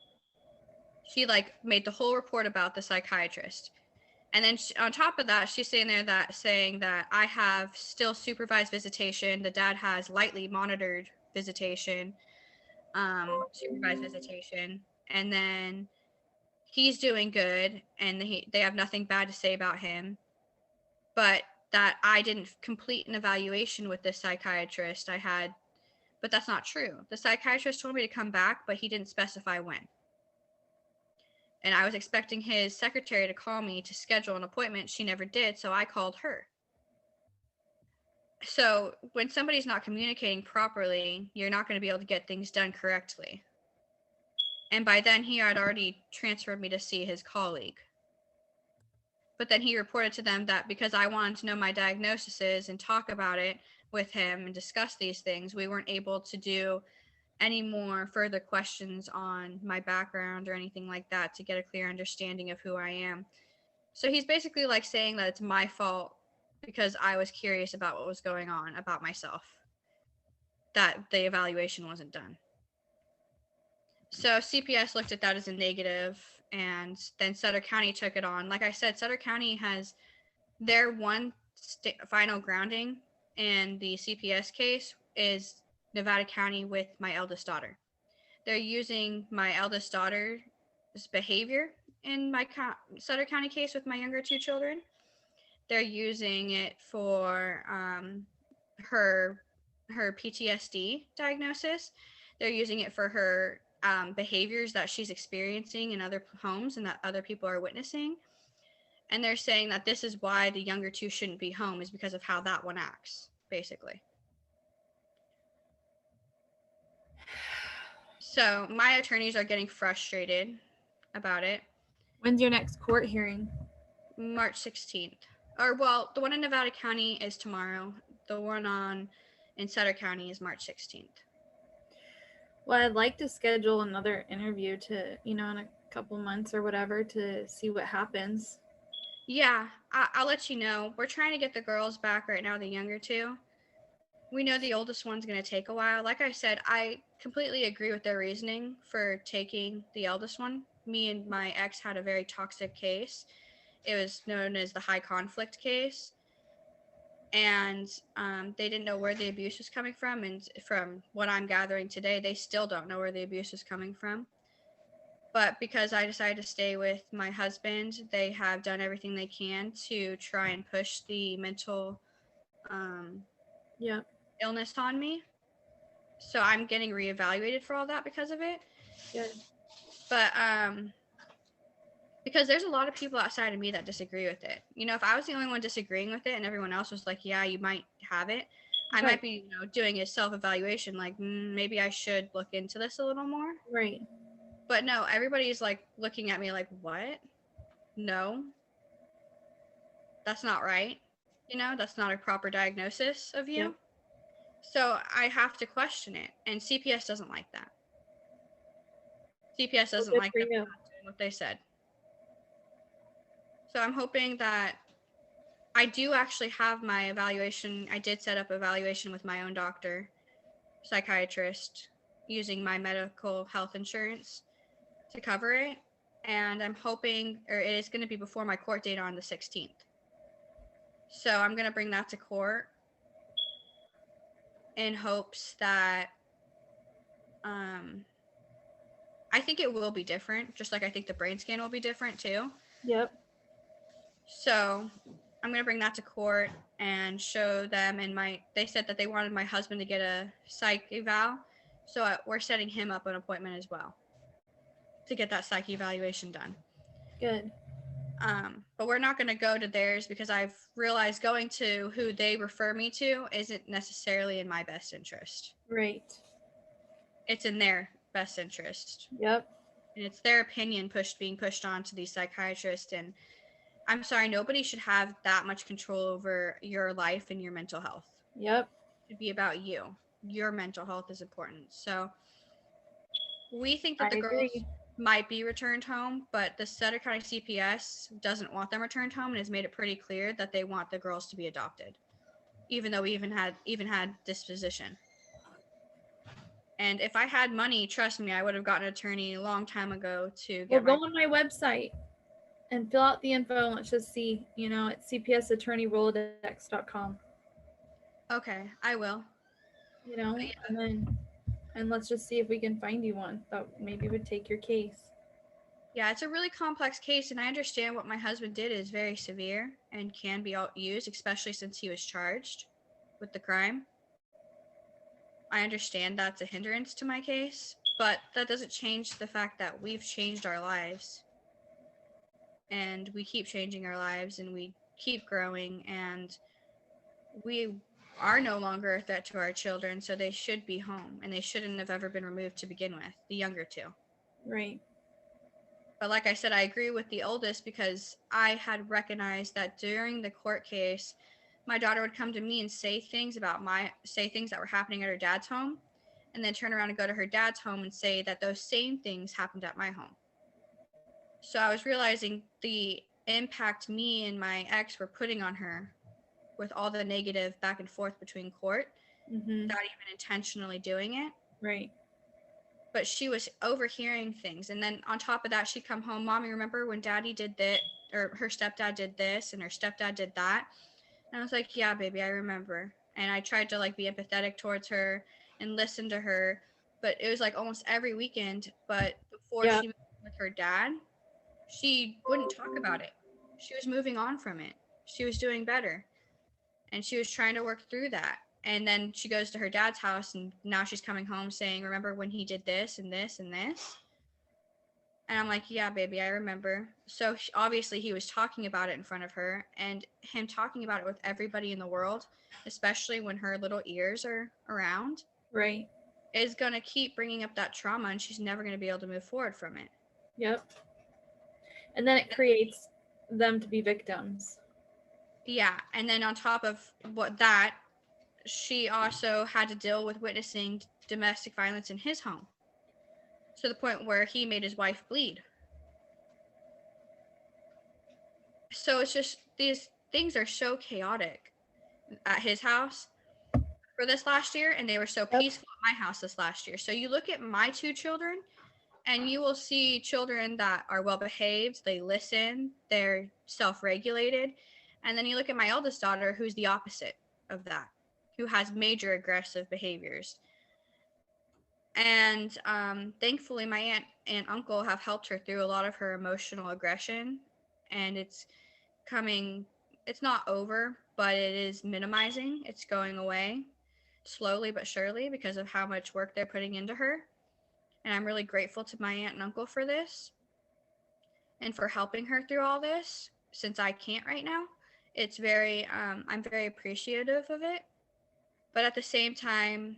She made the whole report about the psychiatrist. And then on top of that, she's saying that I have still supervised visitation. The dad has lightly monitored visitation, supervised visitation, and then he's doing good, and they have nothing bad to say about him. But that I didn't complete an evaluation with this psychiatrist. But that's not true. The psychiatrist told me to come back, but he didn't specify when. And I was expecting his secretary to call me to schedule an appointment. She never did, so I called her. So when somebody's not communicating properly, you're not going to be able to get things done correctly. And by then, he had already transferred me to see his colleague. But then he reported to them that because I wanted to know my diagnoses and talk about it with him and discuss these things, we weren't able to do any more further questions on my background or anything like that to get a clear understanding of who I am. So he's basically like saying that it's my fault because I was curious about what was going on about myself, that the evaluation wasn't done. So CPS looked at that as a negative, and then Sutter County took it on. Like I said, Sutter County has their one final grounding in the CPS case is Nevada County with my eldest daughter. They're using my eldest daughter's behavior in my Sutter County case with my younger two children. They're using it for her PTSD diagnosis. They're using it for her behaviors that she's experiencing in other homes and that other people are witnessing. And they're saying that this is why the younger two shouldn't be home, is because of how that one acts, basically. So my attorneys are getting frustrated about it. When's your next court hearing? March 16th. Or, well, the one in Nevada County is tomorrow. The one in Sutter County is March 16th. Well, I'd like to schedule another interview to, in a couple months or whatever to see what happens. Yeah, I'll let you know. We're trying to get the girls back right now, the younger two. We know the oldest one's going to take a while. Like I said, I completely agree with their reasoning for taking the eldest one. Me and my ex had a very toxic case. It was known as the high conflict case. And they didn't know where the abuse was coming from. And from what I'm gathering today, they still don't know where the abuse is coming from. But because I decided to stay with my husband, they have done everything they can to try and push the mental illness on me. So I'm getting reevaluated for all that because of it. Good. But because there's a lot of people outside of me that disagree with it. If I was the only one disagreeing with it and everyone else was like, yeah, you might have it, I might be, doing a self-evaluation, like, maybe I should look into this a little more. Right. But no, everybody's like looking at me like, what? No. That's not right. That's not a proper diagnosis of you. Yep. So I have to question it. And CPS doesn't like that. CPS doesn't like that doing what they said. So I'm hoping that I do actually have my evaluation. I did set up evaluation with my own doctor, psychiatrist, using my medical health insurance to cover it. And I'm hoping, or it is going to be before my court date on the 16th. So I'm going to bring that to court in hopes that I think it will be different, just like I think the brain scan will be different too. Yep. So I'm going to bring that to court and show them, and they said that they wanted my husband to get a psych eval. So we're setting him up an appointment as well to get that psych evaluation done. Good. But we're not going to go to theirs because I've realized going to who they refer me to isn't necessarily in my best interest. Right. It's in their best interest. Yep. And it's their opinion being pushed on to these psychiatrists. And I'm sorry, nobody should have that much control over your life and your mental health. Yep. It should be about you. Your mental health is important. So we think that the girls might be returned home, but the Sutter County CPS doesn't want them returned home and has made it pretty clear that they want the girls to be adopted, even though we even had disposition. And if I had money, trust me, I would have gotten an attorney a long time ago to get go on my website and fill out the info and let's just see, at cpsattorneyrolodex.com. Okay, I will. And let's just see if we can find you one that maybe would take your case. Yeah, it's a really complex case, and I understand what my husband did is very severe and can be used, especially since he was charged with the crime. I understand that's a hindrance to my case, but that doesn't change the fact that we've changed our lives. And we keep changing our lives, and we keep growing, and we are no longer a threat to our children, so they should be home, and they shouldn't have ever been removed to begin with, the younger two. Right. But like I said, I agree with the oldest because I had recognized that during the court case, my daughter would come to me and say things that were happening at her dad's home, and then turn around and go to her dad's home and say that those same things happened at my home. So I was realizing the impact me and my ex were putting on her with all the negative back and forth between court Mm-hmm. without even intentionally doing it. Right. But she was overhearing things. And then on top of that, she'd come home, Mommy, remember when Daddy did that, or her stepdad did this, and her stepdad did that? And I was like, yeah, baby, I remember. And I tried to like be empathetic towards her and listen to her. But it was like almost every weekend. But before she moved with her dad, she wouldn't talk about it. She was moving on from it. She was doing better. And she was trying to work through that. And then she goes to her dad's house, and now she's coming home saying, remember when he did this and this and this? And I'm like, yeah, baby, I remember. So obviously he was talking about it in front of her, and him talking about it with everybody in the world, especially when her little ears are around, Right. is going to keep bringing up that trauma, and she's never going to be able to move forward from it. Yep. And then it creates them to be victims. Yeah. And then on top of she also had to deal with witnessing domestic violence in his home, to the point where he made his wife bleed. So it's just, these things are so chaotic at his house for this last year, and they were so peaceful at my house this last year. So you look at my two children, and you will see children that are well behaved, they listen, they're self-regulated. And then you look at my eldest daughter, who's the opposite of that, who has major aggressive behaviors. And thankfully, my aunt and uncle have helped her through a lot of her emotional aggression, and it's not over, but it is minimizing. It's going away slowly but surely because of how much work they're putting into her. And I'm really grateful to my aunt and uncle for this and for helping her through all this, since I can't right now. It's I'm very appreciative of it. But at the same time,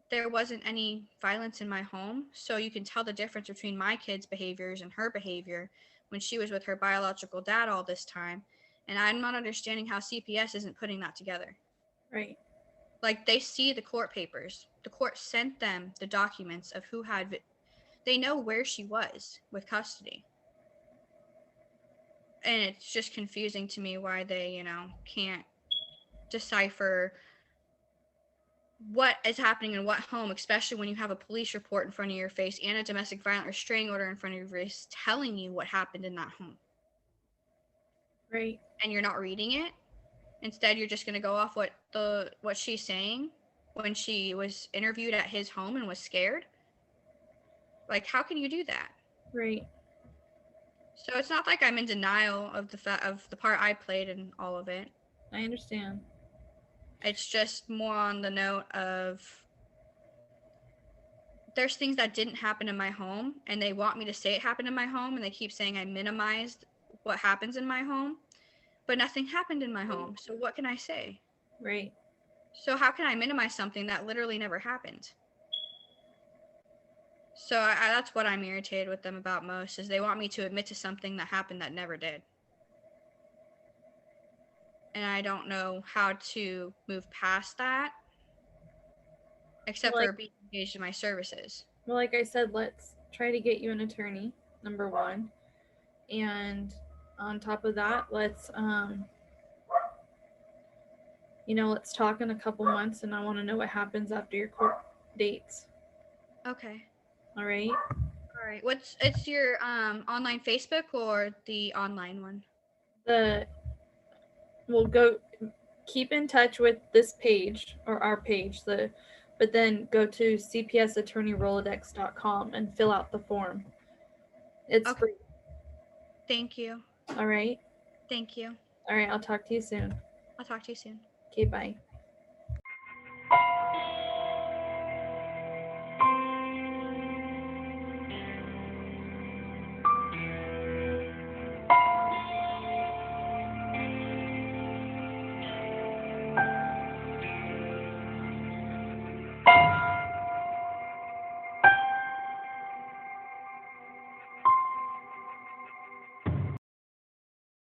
there wasn't any violence in my home. So you can tell the difference between my kids' behaviors and her behavior when she was with her biological dad all this time. And I'm not understanding how CPS isn't putting that together. Right. Like, they see the court papers. The court sent them the documents of they know where she was with custody. And it's just confusing to me why they, can't decipher what is happening in what home, especially when you have a police report in front of your face and a domestic violence restraining order in front of your face telling you what happened in that home. Right. And you're not reading it. Instead, you're just going to go off what she's saying when she was interviewed at his home and was scared. Like, how can you do that? Right. So it's not like I'm in denial of the part I played in all of it. I understand. It's just more on the note of, there's things that didn't happen in my home, and they want me to say it happened in my home, and they keep saying I minimized what happens in my home, but nothing happened in my home. So what can I say? Right. So how can I minimize something that literally never happened? So that's what I'm irritated with them about most, is they want me to admit to something that happened that never did. And I don't know how to move past that, except for being engaged in my services. Well, like I said, let's try to get you an attorney, number one. And on top of that, let's let's talk in a couple months, and I want to know what happens after your court dates. Okay. All right. All right. It's your online Facebook or the online one? We'll go keep in touch with this page or our page, but then go to cpsattorneyrolodex.com and fill out the form. It's free. Thank you. All right. Thank you. All right. I'll talk to you soon. I'll talk to you soon. Okay. Bye.